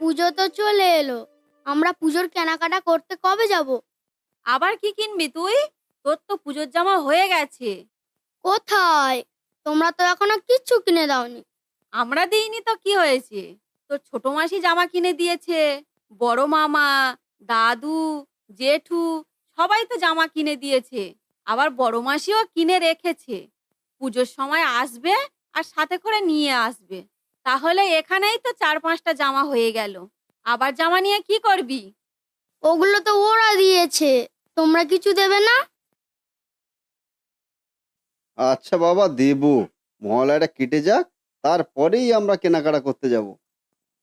পুজো তো চলে এলো, আমরা পুজোর কেনাকাটা করতে কবে যাব? আবার কি কিনবি তুই? তোর তো পুজোর জামা হয়ে গেছে। কোথায়? তোমরা তো এখনো কিচ্ছু কিনে দাওনি। আমরা দিইনি তো কি হয়েছে? তোর ছোট মাসি জামা কিনে দিয়েছে, বড় মামা, দাদু, জেঠু সবাই তো জামা কিনে দিয়েছে। আবার বড় মাসিও কিনে রেখেছে। পুজোর সময় আসবে আর সাথে করে নিয়ে আসবে। তাহলে এখানেই তো ৪-৫টা জামা হয়ে গেল। আবার জামা নিয়ে কি করবি? ওগুলো তো ওরা দিয়েছে, তোমরা কিছু দেবে না? আচ্ছা বাবা, দেবো। মহালয়াটা কেটে যাক, তারপরেই আমরা কেনাকাটা করতে যাব।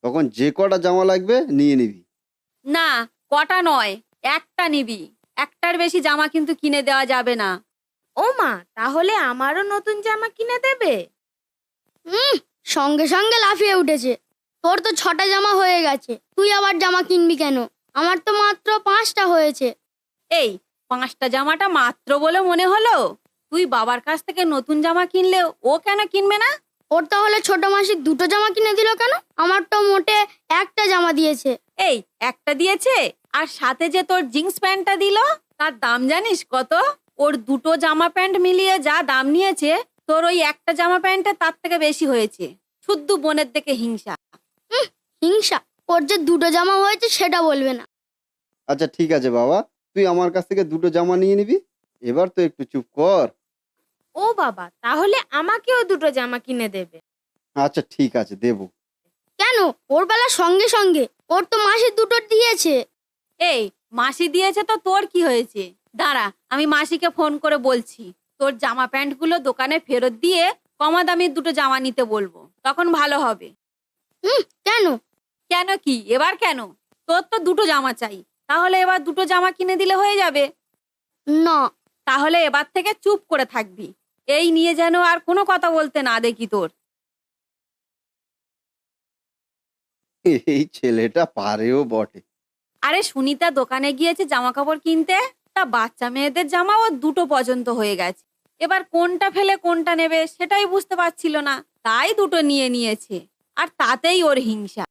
তখন যে কটা জামা লাগবে নিয়ে নিবি। না, কটা নয়, একটা নিবি। একটার বেশি জামা কিন্তু কিনে দেওয়া যাবে না। ও মা, তাহলে আমারও নতুন জামা কিনে দেবে? হুম, সঙ্গে সঙ্গে লাফিয়ে উঠেছে। তোর তো 6টা জামা হয়ে গেছে, তুই আবার জামা কিনবি কেন? আমার তো মাত্র 5টা হয়েছে। এই ৫টা জামাটা মাত্র বলে মনে হলো? তুই বাবার কাছ থেকে নতুন জামা কিনলে ও কেন কিনবে না? ওর তাহলে ছোট মাসি 2টো জামা কিনে দিল কেন? আমার তো মোটে একটা জামা দিয়েছে। এই একটা দিয়েছে, আর সাথে যে তোর জিন্স প্যান্টটা দিল, তার দাম জানিস কত? ওর দুটো জামা প্যান্ট মিলিয়ে যা দাম নিয়েছে, তোর ওই একটা জামা প্যান্টে তার থেকে বেশি হয়েছে। শুদ্ধ বোনের দিকে হিংসা। হিংসা? ওর যে 2টো জামা হয়েছে সেটা বলবে না। আচ্ছা ঠিক আছে বাবা, তুই আমার কাছ থেকে দুটো জামা নিয়ে নিবি। এবার তো একটু চুপ কর। ও বাবা, তাহলে আমাকেও দুটো জামা কিনে দেবে? আচ্ছা ঠিক আছে, দেবো। কেন? ওর বেলা সঙ্গে সঙ্গে, ওর তো মাসি 2টো দিয়েছে। এই মাসি দিয়েছে তো তোর কি হয়েছে? দাঁড়া, আমি মাসিকে ফোন করে বলছি। তোর জামা প্যান্টগুলো দোকানে ফেরত দিয়ে কমা দামের দুটো জামা নিতে বলবো, তখন ভালো হবে। কেন? কেন কি? এবার কেন? তোর তো দুটো জামা চাই, তাহলে এবার দুটো জামা কিনে দিলে হয়ে যাবে। না। তাহলে এবার থেকে চুপ করে থাকবি। এই নিয়ে যেন আর কোনো কথা বলতে না দেখি তোর। এই ছেলেটা পারেও বটে। আরে সুনিতা দোকানে গিয়েছে জামা কাপড় কিনতে, তা বাচ্চা মেয়েদের জামা ও দুটো পর্যন্ত হয়ে গেছে। এবার কোনটা ফেলে কোনটা নেবে সেটাই বুঝতে পারছিল না, তাই দুটো নিয়ে নিয়েছে। আর তাতেই ওর হিংসা।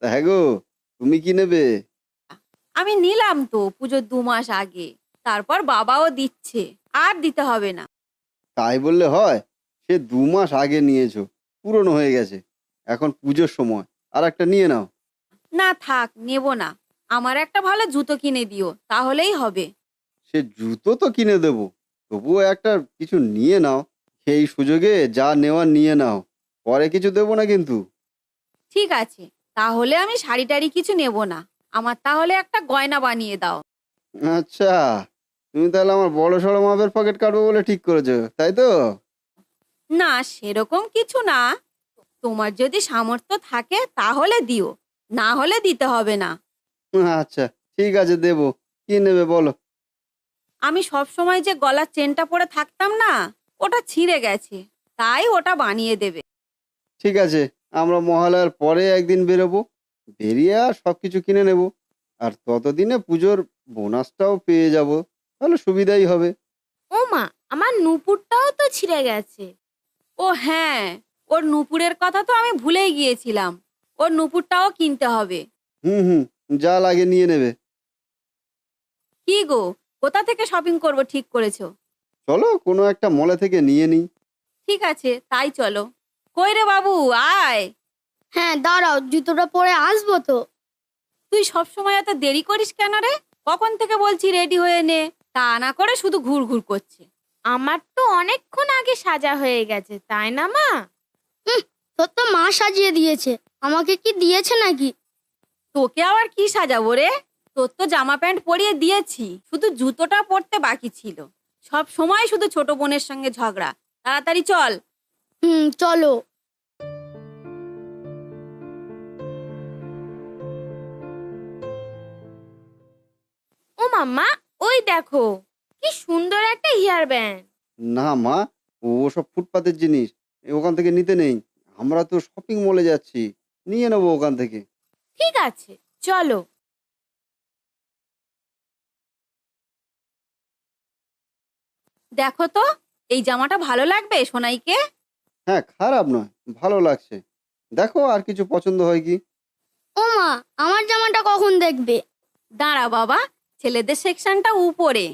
তা হ্যাঁ গো, তুমি কি নেবে? আমি নিলাম তো পুজোর 2 মাস আগে, তারপর বাবাও দিচ্ছে, আর দিতে হবে না। তাই বললে হয়? সে 2 মাস আগে নিয়েছো, পুরনো হয়ে গেছে। এখন পুজোর সময় আর একটা নিয়ে নাও। না থাক, নেব না। আমার একটা ভালো জুতো কিনে দিও, তাহলেই হবে। সে জুতো তো কিনে দেবো, তবুও একটা কিছু নিয়ে নাও। সেই সুযোগে যা নেওয়ার নিয়ে নাও, পরে কিছু দেবো না কিন্তু। ঠিক আছে, তাহলে আমি শাড়ি টাড়ি কিছু নেব না। আমার তাহলে একটা গয়না বানিয়ে দাও। আচ্ছা, তুমি তাহলে আমার বড় সড়ো মাপের পকেট কাটবো বলে ঠিক করেছো, তাই তো? না, সেরকম কিছু না। তোমার যদি সামর্থ্য থাকে তাহলে দিও, না হলে দিতে হবে না। আচ্ছা ঠিক আছে, দেবো। কি নেবে বলো? আমি সব সময় যে গলার চেনটা পরে থাকতাম না, ওটা ছিঁড়ে গেছে, তাই ওটা বানিয়ে দেবে। ঠিক আছে, আমরা মহালয়ার পরে একদিন বেরোবো, বেরিয়ে আর সবকিছু কিনে নেব। আর ততদিনে পুজোর বোনাসটাও পেয়ে যাব, তাহলে সুবিধাই হবে। ও মা, আমার নুপুরটাও তো ছিঁড়ে গেছে। ও হ্যাঁ, ওর নুপুরের কথা তো আমি ভুলেই গিয়েছিলাম। ওর নুপুরটাও কিনতে হবে। হুম হুম, যা লাগে নিয়ে নেবে। কি গো, কোথা থেকে শপিং করব ঠিক করেছো? চলো কোনো একটা মলে থেকে নিয়ে নিই। ঠিক আছে, তাই চলো। কই রে বাবু, আয়। হ্যাঁ দাঁড়াও, জুতোটা পরে আসবো তো। তুই সব সময় এত দেরি করিস কেন রে? কখন থেকে বলছি রেডি হয়ে নে, তা না করে শুধু ঘুর ঘুর করছে। আমার তো অনেকক্ষণ আগে সাজা হয়ে গেছে, তাই না মা? তোর তো মা সাজিয়ে দিয়েছে, আমাকে কি দিয়েছে নাকি? তোকে আবার কি সাজাবো রে? তোর তো জামা প্যান্ট পরিয়ে দিয়েছি, শুধু জুতোটা পরতে বাকি ছিল। সব সময় শুধু ছোট বোনের সঙ্গে ঝগড়া। তাড়াতাড়ি চল। চলো। ও মাম্মা, ওই দেখো, কি সুন্দর একটা হেয়ার ব্যান্ড। না মা, ও সব ফুটপাতের জিনিস, ওখান থেকে নিতে নেই। আমরা তো শপিং মলে যাচ্ছি, নিয়ে নেবো ওখান থেকে। ঠিক আছে, চলো। দেখো তো, এই জামাটা ভালো লাগবে সোনাইকে? হ্যাঁ, খারাপ নয়, ভালো লাগছে। দেখো আর কিছু পছন্দ হয় কি। ও মা, আমার জামাটা কখন দেখবে? দাঁড়া বাবা, ছেলেদের সেকশনটা উপরে।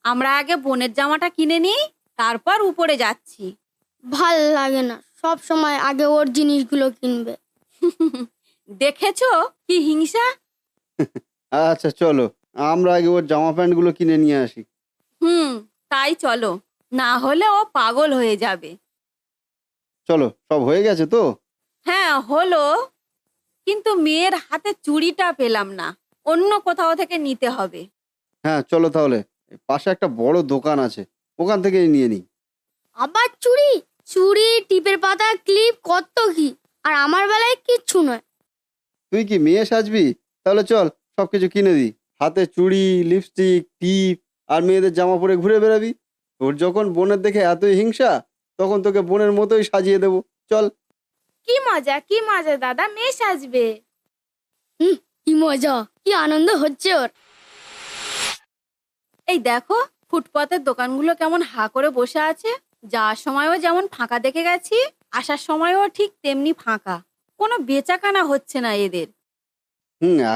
আমরা আগে বোনের জামাটা কিনে নিই, তারপর উপরে যাচ্ছি। ভাল লাগে না, সব সময় আগে ওর জিনিসগুলো কিনবে। দেখেছো কি হিংসা? আচ্ছা চলো, আমরা আগে ওর জামা প্যান্ট গুলো কিনে নিয়ে আসি। তাই চলো, না হলে ও পাগল হয়ে যাবে। চলো, সব হয়ে গেছে তো? হ্যাঁ হলো, কিন্তু মেয়ের হাতে চুড়িটা পেলাম না, অন্য কোথাও থেকে নিতে হবে। হ্যাঁ চলো তাহলে, এই পাশে একটা বড় দোকান আছে, ওখান থেকেই নিয়ে নিই। আবার চুড়ি? চুড়ি, টিপের পাতা, ক্লিপ, কত কি! আর আমার বেলায় কিচ্ছু নয়। তুই কি মেয়ে সাজবি? তাহলে চল সবকিছু কিনে দিই। হাতে চুড়ি, লিপস্টিক, টিপ আর মেয়েদের জামা পরে ঘুরে বেড়াবি। তোর যখন বোনের দেখে এতই হিংসা, তখন তোকে বোনের মতোই সাজিয়ে দেবো। চল। কি মজা দাদা, মেয়ে সাজবে। কি মজা, কি আনন্দ হচ্ছে ওর। এই দেখো, ফুটপাতের দোকানগুলো কেমন হা করে বসে আছে। যাওয়ার সময়ও যেমন ফাঁকা দেখে গেছি, আসার সময়ও ঠিক তেমনি ফাঁকা। কোনো বেচাকেনা হচ্ছে না এদের।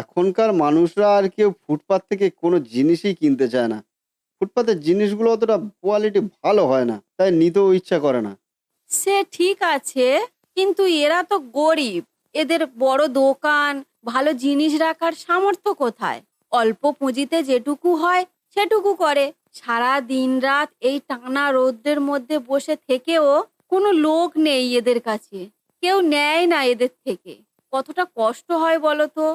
এখনকার মানুষরা আর কেউ ফুটপাত থেকে কোনো জিনিসই কিনতে চায় না। ফুটপাতের জিনিসগুলো অতটা কোয়ালিটি ভালো হয় না, তাই নিতেও ইচ্ছা করে না। সে ঠিক আছে, কিন্তু এরা তো গরিব। এদের বড় দোকান, ভালো জিনিস রাখার সামর্থ্য কোথায়? অল্প পুঁজিতে যেটুকু হয় সেটুকু করে। সারা দিন রাত এই টানা রোদ্রের মধ্যে বসে থেকেও কোনো লোক নেই এদের কাছে, কেউ নেয় না এদের থেকে। কতটা কষ্ট হয় বলো তো।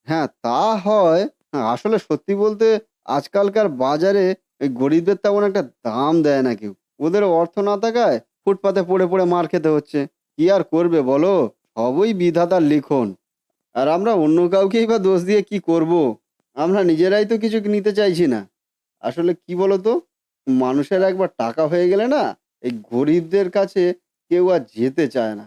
হ্যাঁ তা হয়। আসলে সত্যি বলতে আজকালকার বাজারে এই গরিবদের তেমন একটা দাম দেয় না কেউ। ওদের অর্থ না থাকায় ফুটপাতে পড়ে পড়ে মার খেতে হচ্ছে। কি আর করবে বলো, সবই বিধাতার লিখন। আর আমরা অন্য কাউকেই বা দোষ দিয়ে কি করব? আমরা নিজেরাই তো কিছু নিতে চাইছি না। আসলে কি বলতো, মানুষের একবার টাকা হয়ে গেলে না, এই গরিবদের কাছে কেউ আর যেতে চায় না।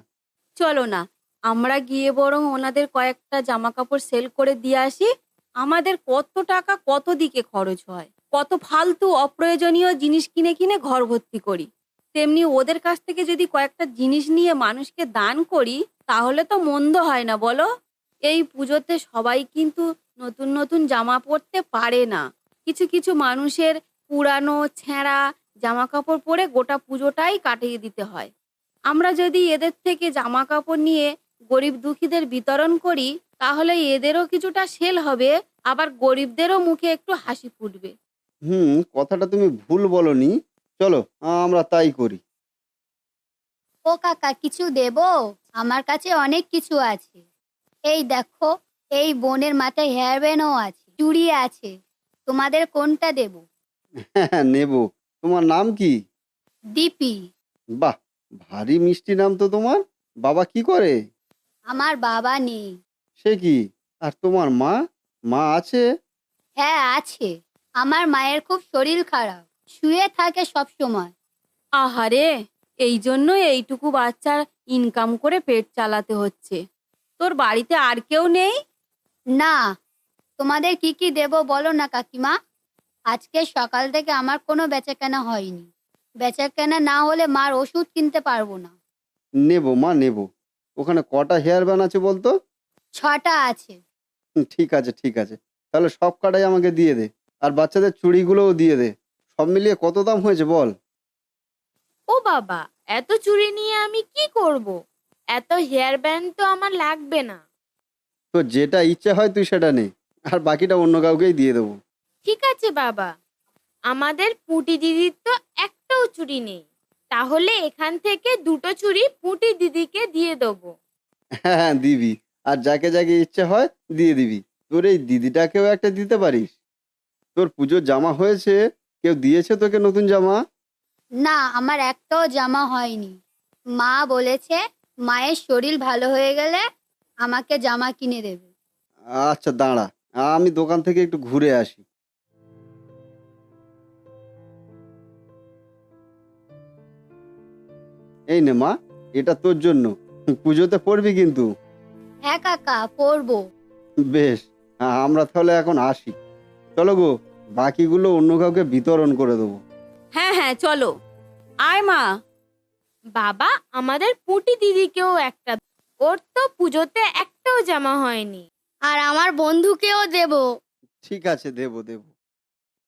চলো না, আমরা গিয়ে বরং ওনাদের কয়েকটা জামা কাপড় সেল করে দিয়ে আসি। আমাদের কত টাকা কত দিকে খরচ হয়, কত ফালতু অপ্রয়োজনীয় জিনিস কিনে কিনে ঘর ভর্তি করি। তেমনি ওদের কাছ থেকে যদি কয়েকটা জিনিস নিয়ে মানুষকে দান করি, তাহলে তো মন্দ হয় না বলো। এই পুজোতে সবাই কিন্তু নতুন নতুন জামা পরতে পারে না। কিছু কিছু মানুষের পুরানো ছেঁড়া জামা কাপড় পরে গোটা পুজোটাই কাটিয়ে দিতে হয়। আমরা যদি এদের থেকে জামা কাপড় নিয়ে গরিব দুঃখীদের বিতরণ করি, তাহলে এদেরও কিছুটা সেল হবে, আবার গরিবদেরও মুখে একটু হাসি ফুটবে। কথাটা তুমি ভুল বলনি। চলো, আমরা তাই করি। ও কাকা, কিছু দেবো? আমার কাছে অনেক কিছু আছে। এই দেখো, এই বোনের মাথায় হেয়ার ব্যান্ডও আছে, চুড়ি আছে। তোমাদের কোনটা দেব? হ্যাঁ নেব। তোমার নাম কি? দিপি। বাহ, ভারী মিষ্টি নাম তো তোমার। বাবা কি করে? আমার বাবা নেই। সে কি? আর তোমার মা? মা আছে? হ্যাঁ আছে। আমার মায়ের খুব শরীর খারাপ, শুয়ে থাকে সব সময়। আহারে, এই জন্য এইটুকু বাচ্চার ইনকাম করে পেট চালাতে হচ্ছে। তোর বাড়িতে আর কেউ নেই? না। তোমাদের কি কি দেব বলো না কাকিমা। আজকে সকাল থেকে আমার কোনো বেচাকেনা হয়নি। বেচাকেনা না হলে মার ওষুধ কিনতে পারবো না। নেব মা, নেব। ওখানে কটা হেয়ার ব্যান্ড আছে বলতো? 6টা আছে। ঠিক আছে ঠিক আছে, তাহলে সব কটাই আমাকে দিয়ে দে। আর বাচ্চাদের চুড়িগুলোও দিয়ে দে। সব মিলিয়ে কত দাম হয়েছে বল? ও বাবা, এত চুড়ি নিয়ে আমি কি করব? এত হেয়ার ব্যান্ড তো আমার লাগবে না। তো যেটা ইচ্ছে হয় তুই সেটা নে, আর বাকিটা অন্য কাউকেই দিয়ে দেবো। ঠিক আছে বাবা, আমাদের পুটি দিদির তো একটাও চুড়ি নেই, তাহলে এখান থেকে 2টো চুড়ি পুটি দিদিকে দিয়ে দেবো। হ্যাঁ হ্যাঁ দিবি। আর যাকে যাকে ইচ্ছে হয় দিয়ে দিবি। তোর এই দিদিটাকেও একটা দিতে পারিস। তোর পুজোর জামা হয়েছে? কেউ দিয়েছে তোকে নতুন জামা? না, আমার একটাও জামা হয়নি। মা বলেছে মায়ের শরীর ভালো হয়ে গেলে আমাকে জামা কিনে দেবে। আচ্ছা দাঁড়া, আমি দোকান থেকে একটু ঘুরে আসি। এই নে মা, এটা তোর জন্য। পুজোতে পড়বি কিন্তু। হ্যাঁ কাকা, পরবো। বেশ, আমরা তাহলে এখন আসি। চলো গো, বাকিগুলো অন্য কাউকে বিতরণ করে দেবো। হ্যাঁ হ্যাঁ চলো, আয় মা। বাবা, আমাদের পুটি দিদিকেও একটা। ওর তো পুজোতে একটাও জামা হয়নি। আর আমার বন্ধুকেও দেব। ঠিক আছে, দেবো দেবো।